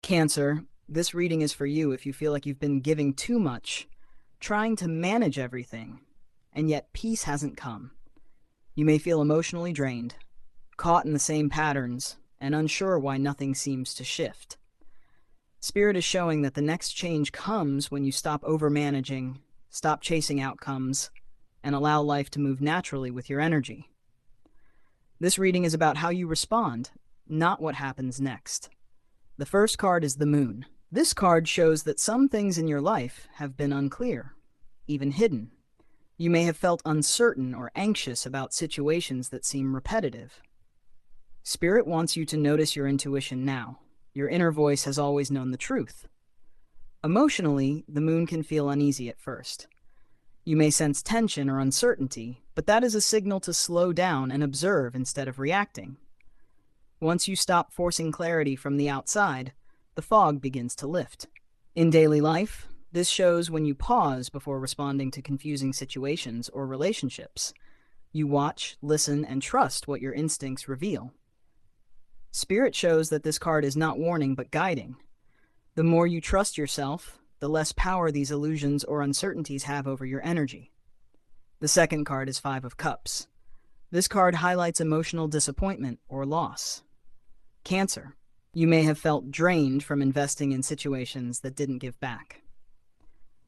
Cancer, this reading is for you if you feel like you've been giving too much, trying to manage everything, and yet peace hasn't come. You may feel emotionally drained, caught in the same patterns, and unsure why nothing seems to shift. Spirit is showing that the next change comes when you stop overmanaging, stop chasing outcomes, and allow life to move naturally with your energy. This reading is about how you respond, not what happens next. The first card is the Moon. This card shows that some things in your life have been unclear, even hidden. You may have felt uncertain or anxious about situations that seem repetitive. Spirit wants you to notice your intuition now. Your inner voice has always known the truth. Emotionally, the Moon can feel uneasy at first. You may sense tension or uncertainty, but that is a signal to slow down and observe instead of reacting. Once you stop forcing clarity from the outside, the fog begins to lift. In daily life, this shows when you pause before responding to confusing situations or relationships. You watch, listen, and trust what your instincts reveal. Spirit shows that this card is not warning but guiding. The more you trust yourself, the less power these illusions or uncertainties have over your energy. The second card is Five of Cups. This card highlights emotional disappointment or loss. Cancer, you may have felt drained from investing in situations that didn't give back.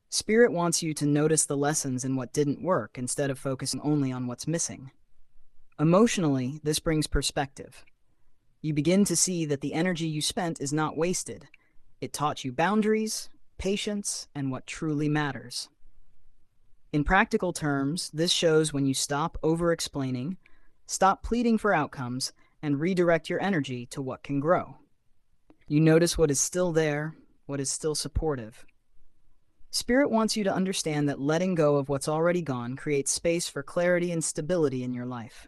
Spirit wants you to notice the lessons in what didn't work instead of focusing only on what's missing. Emotionally, this brings perspective. You begin to see that the energy you spent is not wasted. It taught you boundaries, patience, and what truly matters. In practical terms, this shows when you stop over-explaining, stop pleading for outcomes, and redirect your energy to what can grow. You notice what is still there, what is still supportive. Spirit wants you to understand that letting go of what's already gone creates space for clarity and stability in your life.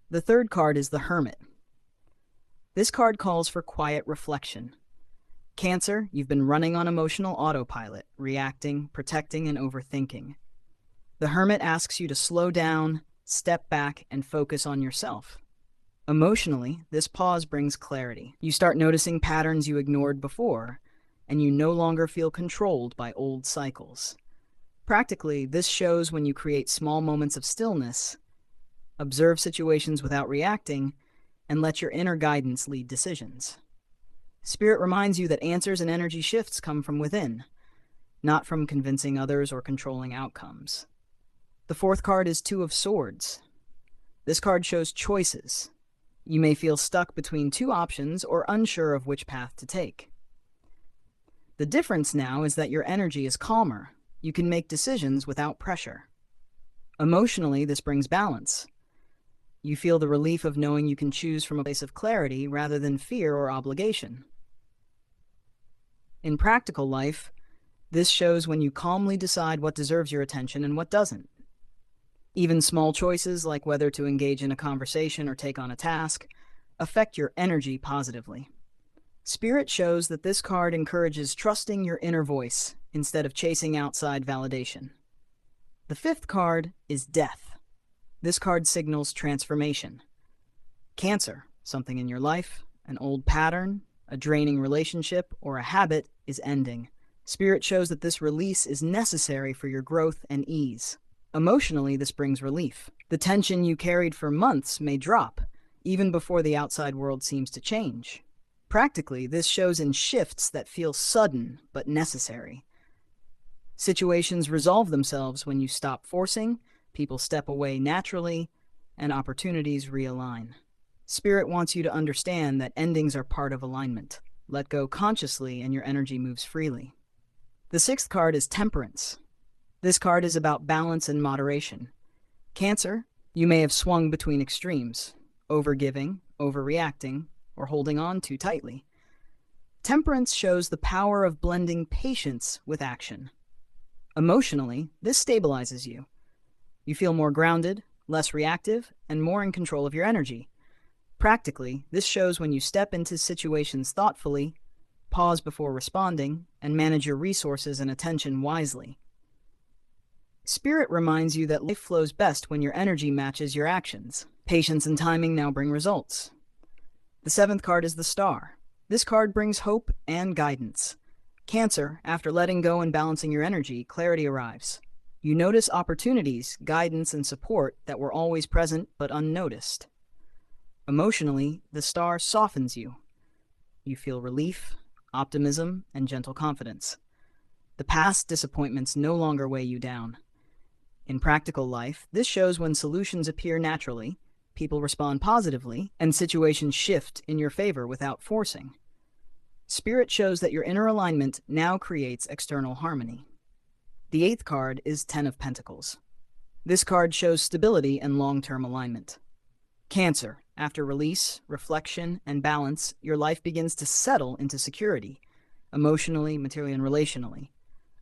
The third card is the Hermit. This card calls for quiet reflection. Cancer, you've been running on emotional autopilot, reacting, protecting, and overthinking. The Hermit asks you to slow down, step back, and focus on yourself. Emotionally, this pause brings clarity. You start noticing patterns you ignored before, and you no longer feel controlled by old cycles. Practically, this shows when you create small moments of stillness, observe situations without reacting, and let your inner guidance lead decisions. Spirit reminds you that answers and energy shifts come from within, not from convincing others or controlling outcomes. The fourth card is Two of Swords. This card shows choices. You may feel stuck between two options or unsure of which path to take. The difference now is that your energy is calmer. You can make decisions without pressure. Emotionally, this brings balance. You feel the relief of knowing you can choose from a place of clarity rather than fear or obligation. In practical life, this shows when you calmly decide what deserves your attention and what doesn't. Even small choices like whether to engage in a conversation or take on a task affect your energy positively. Spirit shows that this card encourages trusting your inner voice instead of chasing outside validation. The fifth card is Death. This card signals transformation. Cancer, something in your life, an old pattern, a draining relationship, or a habit is ending. Spirit shows that this release is necessary for your growth and ease. Emotionally, this brings relief. The tension you carried for months may drop, even before the outside world seems to change. Practically, this shows in shifts that feel sudden but necessary. Situations resolve themselves when you stop forcing, people step away naturally, and opportunities realign. Spirit wants you to understand that endings are part of alignment. Let go consciously and your energy moves freely. The sixth card is Temperance. This card is about balance and moderation. Cancer, you may have swung between extremes, overgiving, overreacting, or holding on too tightly. Temperance shows the power of blending patience with action. Emotionally, this stabilizes you. You feel more grounded, less reactive, and more in control of your energy. Practically, this shows when you step into situations thoughtfully, pause before responding, and manage your resources and attention wisely. Spirit reminds you that life flows best when your energy matches your actions. Patience and timing now bring results. The seventh card is the Star. This card brings hope and guidance. Cancer, after letting go and balancing your energy, clarity arrives. You notice opportunities, guidance, and support that were always present but unnoticed. Emotionally, the star softens you. You feel relief, optimism, and gentle confidence. The past disappointments no longer weigh you down. In practical life, this shows when solutions appear naturally, people respond positively, and situations shift in your favor without forcing. Spirit shows that your inner alignment now creates external harmony. The eighth card is Ten of Pentacles. This card shows stability and long-term alignment. Cancer, after release, reflection, and balance, your life begins to settle into security, emotionally, materially, and relationally.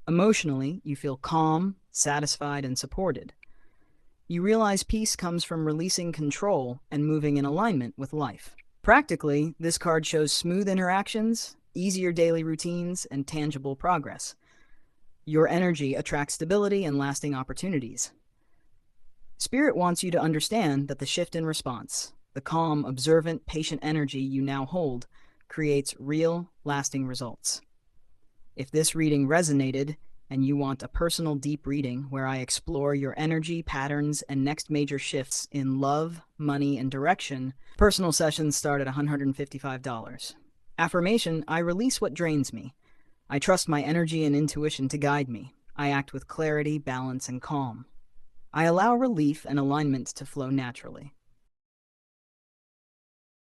Emotionally, you feel calm, satisfied, and supported. You realize peace comes from releasing control and moving in alignment with life. Practically, this card shows smooth interactions, easier daily routines, and tangible progress. Your energy attracts stability and lasting opportunities. Spirit wants you to understand that the shift in response, the calm, observant, patient energy you now hold, creates real, lasting results. If this reading resonated, and you want a personal deep reading where I explore your energy, patterns, and next major shifts in love, money, and direction, personal sessions start at $155. Affirmation: I release what drains me. I trust my energy and intuition to guide me. I act with clarity, balance, and calm. I allow relief and alignment to flow naturally.